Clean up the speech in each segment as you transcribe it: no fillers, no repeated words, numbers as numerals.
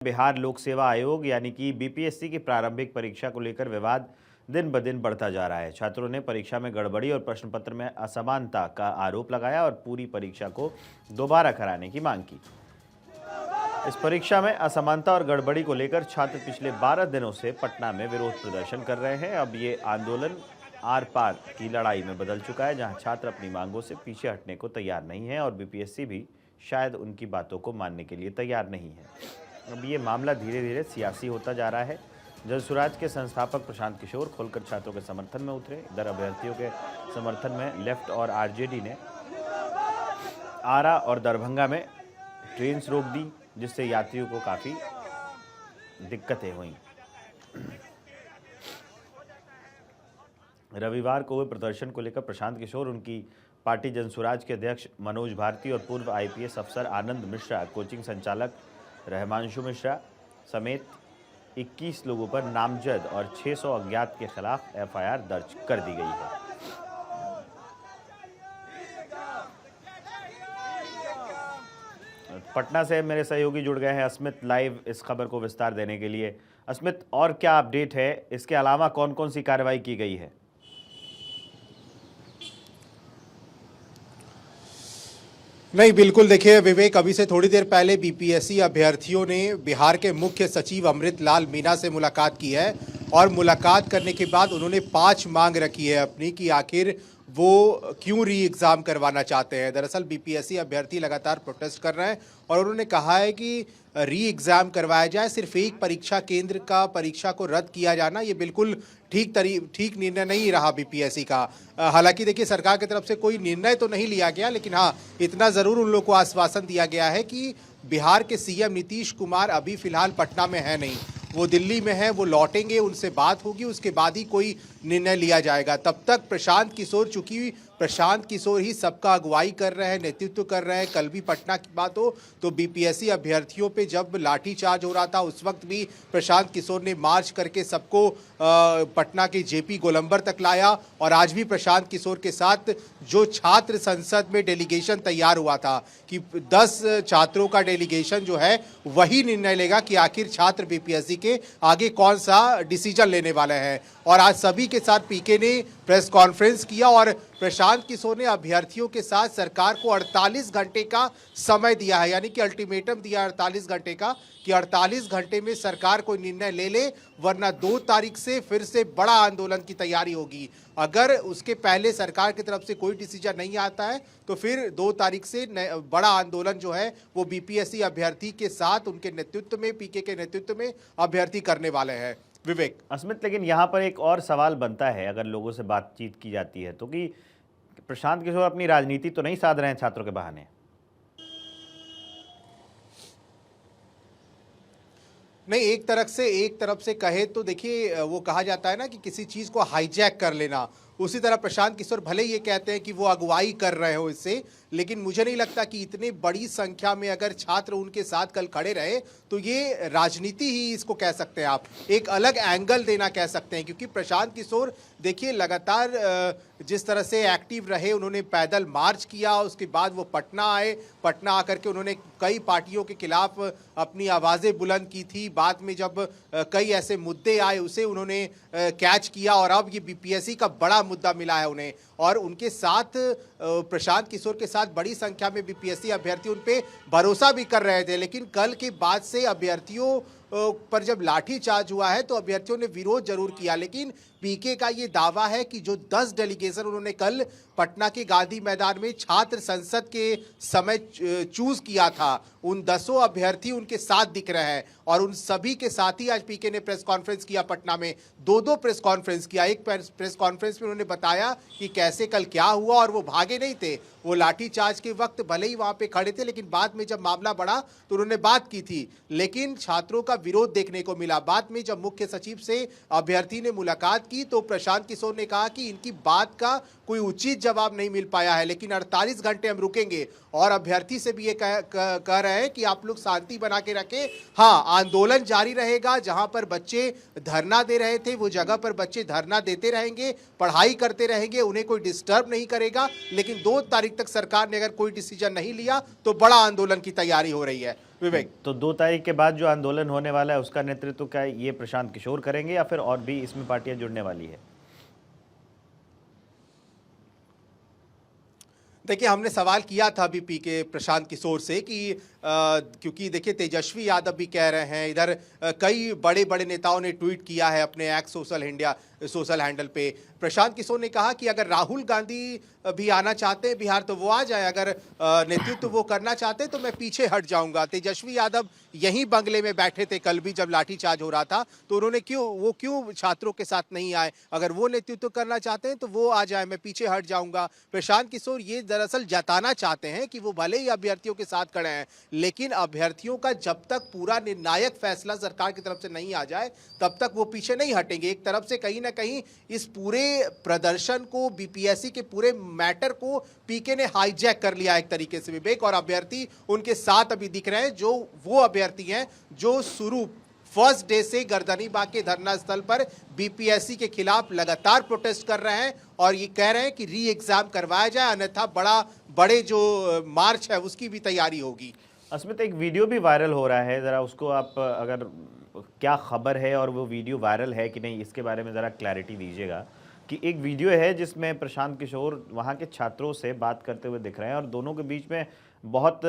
बिहार लोक सेवा आयोग यानी कि बीपीएससी की प्रारंभिक परीक्षा को लेकर विवाद दिन ब दिन बढ़ता जा रहा है। छात्रों ने परीक्षा में गड़बड़ी और प्रश्न पत्र में असमानता का आरोप लगाया और पूरी परीक्षा को दोबारा कराने की मांग की। इस परीक्षा में असमानता और गड़बड़ी को लेकर छात्र पिछले 12 दिनों से पटना में विरोध प्रदर्शन कर रहे हैं। अब ये आंदोलन आर पार की लड़ाई में बदल चुका है, जहां छात्र अपनी मांगों से पीछे हटने को तैयार नहीं है और बीपीएससी भी शायद उनकी बातों को मानने के लिए तैयार नहीं है। अब ये मामला धीरे धीरे सियासी होता जा रहा है। जनसुराज के संस्थापक प्रशांत किशोर खुलकर छात्रों के समर्थन में उतरे। इधर अभ्यर्थियों के समर्थन में लेफ्ट और आरजेडी ने आरा और दरभंगा में ट्रेन रोक दी, जिससे यात्रियों को काफ़ी दिक्कतें हुई। रविवार को हुए प्रदर्शन को लेकर प्रशांत किशोर, उनकी पार्टी जनसुराज के अध्यक्ष मनोज भारती और पूर्व आईपीएस अफसर आनंद मिश्रा, कोचिंग संचालक रहमांशु मिश्रा समेत 21 लोगों पर नामजद और 600 अज्ञात के खिलाफ एफआईआर दर्ज कर दी गई है। पटना से मेरे सहयोगी जुड़ गए हैं अस्मित लाइव इस खबर को विस्तार देने के लिए। अस्मित, और क्या अपडेट है? इसके अलावा कौन कौन सी कार्रवाई की गई है? नहीं, बिल्कुल देखिए विवेक, अभी से थोड़ी देर पहले बीपीएससी अभ्यर्थियों ने बिहार के मुख्य सचिव अमृत लाल मीणा से मुलाकात की है और मुलाकात करने के बाद उन्होंने 5 मांग रखी है अपनी कि आखिर वो क्यों री एग्ज़ाम करवाना चाहते हैं। दरअसल बीपीएससी अभ्यर्थी लगातार प्रोटेस्ट कर रहे हैं और उन्होंने कहा है कि री एग्ज़ाम करवाया जाए। सिर्फ एक परीक्षा केंद्र का परीक्षा को रद्द किया जाना ये बिल्कुल ठीक निर्णय नहीं रहा बीपीएससी का। हालांकि देखिए सरकार की तरफ से कोई निर्णय तो नहीं लिया गया, लेकिन हाँ इतना ज़रूर उन लोगों को आश्वासन दिया गया है कि बिहार के सीएम नीतीश कुमार अभी फिलहाल पटना में है नहीं, वो दिल्ली में है, वो लौटेंगे, उनसे बात होगी, उसके बाद ही कोई निर्णय लिया जाएगा। तब तक प्रशांत किशोर, चूंकि प्रशांत किशोर ही सबका अगुवाई कर रहे हैं, नेतृत्व कर रहे हैं। कल भी पटना की बात हो तो बीपीएससी अभ्यर्थियों पे जब लाठीचार्ज हो रहा था उस वक्त भी प्रशांत किशोर ने मार्च करके सबको पटना के जेपी गोलंबर तक लाया। और आज भी प्रशांत किशोर के साथ जो छात्र संसद में डेलीगेशन तैयार हुआ था कि 10 छात्रों का डेलीगेशन जो है वही निर्णय लेगा कि आखिर छात्र बीपीएससी के आगे कौन सा डिसीजन लेने वाले हैं। और आज सभी के साथ पीके ने प्रेस कॉन्फ्रेंस किया और प्रशांत किशोर ने अभ्यर्थियों के साथ सरकार को 48 घंटे का समय दिया है, यानी कि अल्टीमेटम दिया 48 घंटे का कि 48 घंटे में सरकार कोई निर्णय ले ले, वरना 2 तारीख से फिर से बड़ा आंदोलन की तैयारी होगी। अगर उसके पहले सरकार की तरफ से कोई डिसीजन नहीं आता है तो फिर 2 तारीख से बड़ा आंदोलन जो है वो बीपीएससी अभ्यर्थी के साथ उनके नेतृत्व में, पीके के नेतृत्व में अभ्यर्थी करने वाले हैं। विवेक, अस्मित, लेकिन यहाँ पर एक और सवाल बनता है अगर लोगों से बातचीत की जाती है तो कि प्रशांत किशोर अपनी राजनीति तो नहीं साध रहे हैं छात्रों के बहाने? नहीं, एक तरफ से कहे तो देखिए वो कहा जाता है ना कि किसी चीज़ को हाईजैक कर लेना, उसी तरह प्रशांत किशोर भले ये कहते हैं कि वो अगुवाई कर रहे हो इससे, लेकिन मुझे नहीं लगता कि इतनी बड़ी संख्या में अगर छात्र उनके साथ कल खड़े रहे तो ये राजनीति ही इसको कह सकते हैं, आप एक अलग एंगल देना कह सकते हैं। क्योंकि प्रशांत किशोर देखिए लगातार जिस तरह से एक्टिव रहे, उन्होंने पैदल मार्च किया, उसके बाद वो पटना आए, पटना आकर के उन्होंने कई पार्टियों के खिलाफ अपनी आवाज़ें बुलंद की थी। बाद में जब कई ऐसे मुद्दे आए उसे उन्होंने कैच किया और अब ये बीपीएससी का बड़ा मुद्दा मिला है उन्हें। और उनके साथ प्रशांत किशोर के साथ बड़ी संख्या में बीपीएससी अभ्यर्थी उन पे भरोसा भी कर रहे थे, लेकिन कल के बाद से अभ्यर्थियों पर जब लाठीचार्ज हुआ है तो अभ्यर्थियों ने विरोध जरूर किया। लेकिन पीके का ये दावा है कि जो 10 डेलीगेशन उन्होंने कल पटना के गांधी मैदान में छात्र संसद के समय चूज किया था, उन 10 अभ्यर्थी उनके साथ दिख रहे हैं। और उन सभी के साथ ही आज पीके ने प्रेस कॉन्फ्रेंस किया पटना में, 2 प्रेस कॉन्फ्रेंस किया। एक प्रेस कॉन्फ्रेंस में उन्होंने बताया कि कैसे कल क्या हुआ और वो भागे नहीं थे, वो लाठीचार्ज के वक्त भले ही वहां पे खड़े थे, लेकिन बाद में जब मामला बढ़ा तो उन्होंने बात की थी, लेकिन छात्रों का विरोध देखने को मिला। बाद में जब मुख्य सचिव से अभ्यर्थी ने मुलाकात की तो प्रशांत किशोर ने कहा कि इनकी बात का कोई उचित जवाब नहीं मिल पाया है, लेकिन 48 घंटे हम रुकेंगे। और अभ्यर्थी से भी ये कह रहे हैं कि आप लोग शांति बना के रखें, हाँ आंदोलन जारी रहेगा, जहां पर बच्चे धरना दे रहे थे वो जगह पर बच्चे धरना देते रहेंगे, पढ़ाई करते रहेंगे, उन्हें कोई डिस्टर्ब नहीं करेगा, लेकिन 2 तारीख तारीख तक सरकार ने अगर कोई डिसीजन नहीं लिया तो बड़ा आंदोलन की तैयारी हो रही है। विवेक, तो 2 तारीख के बाद जो आंदोलन होने वाला है उसका नेतृत्व क्या ये प्रशांत किशोर करेंगे या फिर और भी इसमें पार्टियां जुड़ने वाली है? देखिए, हमने सवाल किया था अभी पीके प्रशांत किशोर से कि क्योंकि देखिए तेजस्वी यादव भी कह रहे हैं, इधर कई बड़े बड़े नेताओं ने ट्वीट किया है अपने एक्स सोशल हैंडल पे। प्रशांत किशोर ने कहा कि अगर राहुल गांधी भी आना चाहते हैं बिहार तो वो आ जाए, अगर नेतृत्व वो करना चाहते हैं तो मैं पीछे हट जाऊंगा। तेजस्वी यादव यहीं बंगले में बैठे थे कल भी जब लाठीचार्ज हो रहा था, तो उन्होंने क्यों छात्रों के साथ नहीं आए? अगर वो नेतृत्व करना चाहते हैं तो वो आ जाए, मैं पीछे हट जाऊंगा। प्रशांत किशोर ये दरअसल जताना चाहते हैं कि वो भले ही अभ्यर्थियों के साथ खड़े हैं, लेकिन अभ्यर्थियों का जब तक पूरा निर्णायक फैसला सरकार की तरफ से नहीं आ जाए तब तक वो पीछे नहीं हटेंगे। एक तरफ से कहीं ना कहीं इस पूरे प्रदर्शन को, बीपीएससी के पूरे मैटर को पीके ने हाईजैक कर लिया एक तरीके से विवेक, और अभ्यर्थी उनके साथ अभी दिख रहे हैं, जो वो अभ्यर्थी हैं जो शुरू फर्स्ट डे से गर्दनीबाग के धरना स्थल पर बीपीएससी के खिलाफ लगातार प्रोटेस्ट कर रहे हैं और ये कह रहे हैं कि री एग्जाम करवाया जाए, अन्यथा बड़े जो मार्च है उसकी भी तैयारी होगी। अस्मित, एक वीडियो भी वायरल हो रहा है, ज़रा उसको आप अगर क्या खबर है और वो वीडियो वायरल है कि नहीं इसके बारे में ज़रा क्लैरिटी दीजिएगा। कि एक वीडियो है जिसमें प्रशांत किशोर वहाँ के छात्रों से बात करते हुए दिख रहे हैं और दोनों के बीच में बहुत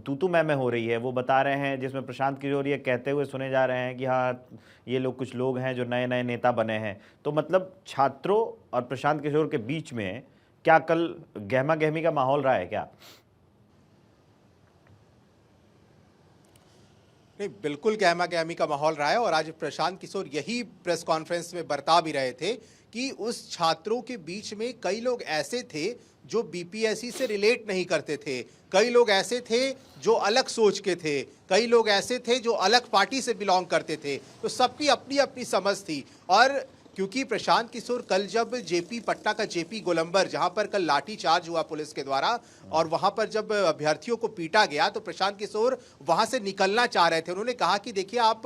तू मैं हो रही है। वो बता रहे हैं, जिसमें प्रशांत किशोर ये कहते हुए सुने जा रहे हैं कि हाँ ये लोग कुछ लोग हैं जो नए नए नेता बने हैं। तो मतलब छात्रों और प्रशांत किशोर के बीच में क्या कल गहमा गहमी का माहौल रहा है क्या? नहीं, बिल्कुल गहमा गहमी का माहौल रहा है और आज प्रशांत किशोर यही प्रेस कॉन्फ्रेंस में बता भी रहे थे कि उस छात्रों के बीच में कई लोग ऐसे थे जो बीपीएससी से रिलेट नहीं करते थे, कई लोग ऐसे थे जो अलग सोच के थे, कई लोग ऐसे थे जो अलग पार्टी से बिलोंग करते थे। तो सबकी अपनी अपनी समझ थी। और क्योंकि प्रशांत किशोर कल जब जेपी पटना का जेपी गोलंबर, जहां पर कल लाठीचार्ज हुआ पुलिस के द्वारा और वहां पर जब अभ्यर्थियों को पीटा गया तो प्रशांत किशोर वहां से निकलना चाह रहे थे। उन्होंने कहा कि देखिए, आप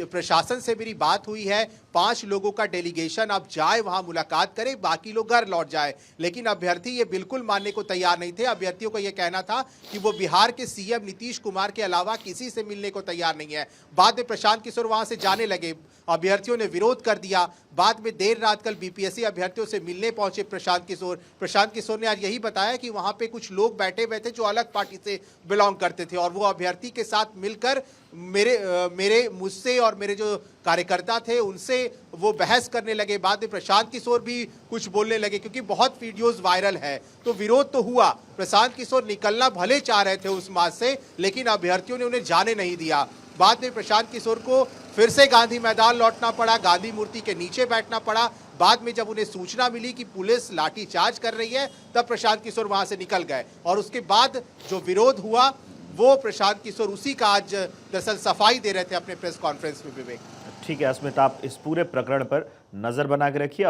प्रशासन से मेरी बात हुई है, 5 लोगों का डेलीगेशन आप जाए वहां मुलाकात करें, बाकी लोग घर लौट जाए। लेकिन अभ्यर्थी ये बिल्कुल मानने को तैयार नहीं थे। अभ्यर्थियों का यह कहना था कि वो बिहार के सीएम नीतीश कुमार के अलावा किसी से मिलने को तैयार नहीं है। बाद में प्रशांत किशोर वहां से जाने लगे, अभ्यर्थियों ने विरोध कर दिया। बाद में देर रात कल बीपीएससी अभ्यर्थियों से मिलने पहुंचे प्रशांत किशोर ने आज यही बताया कि वहां पे कुछ लोग बैठे हुए थे जो अलग पार्टी से बिलोंग करते थे और वो अभ्यर्थी के साथ मिलकर मुझसे और मेरे जो कार्यकर्ता थे उनसे वो बहस करने लगे। बाद में प्रशांत किशोर भी कुछ बोलने लगे, क्योंकि बहुत वीडियोस वायरल है। तो विरोध तो हुआ, प्रशांत किशोर निकलना भले चाह रहे थे उस मार्च से, लेकिन अभ्यर्थियों ने उन्हें जाने नहीं दिया। बाद में प्रशांत किशोर को फिर से गांधी मैदान लौटना पड़ा, गांधी मूर्ति के नीचे बैठना पड़ा। बाद में जब उन्हें सूचना मिली कि पुलिस लाठीचार्ज कर रही है तब प्रशांत किशोर वहां से निकल गए और उसके बाद जो विरोध हुआ वो प्रशांत किशोर उसी का आज दरअसल सफाई दे रहे थे अपने प्रेस कॉन्फ्रेंस में। विवेक, ठीक है अस्मित, आप इस पूरे प्रकरण पर नजर बना के रखिए।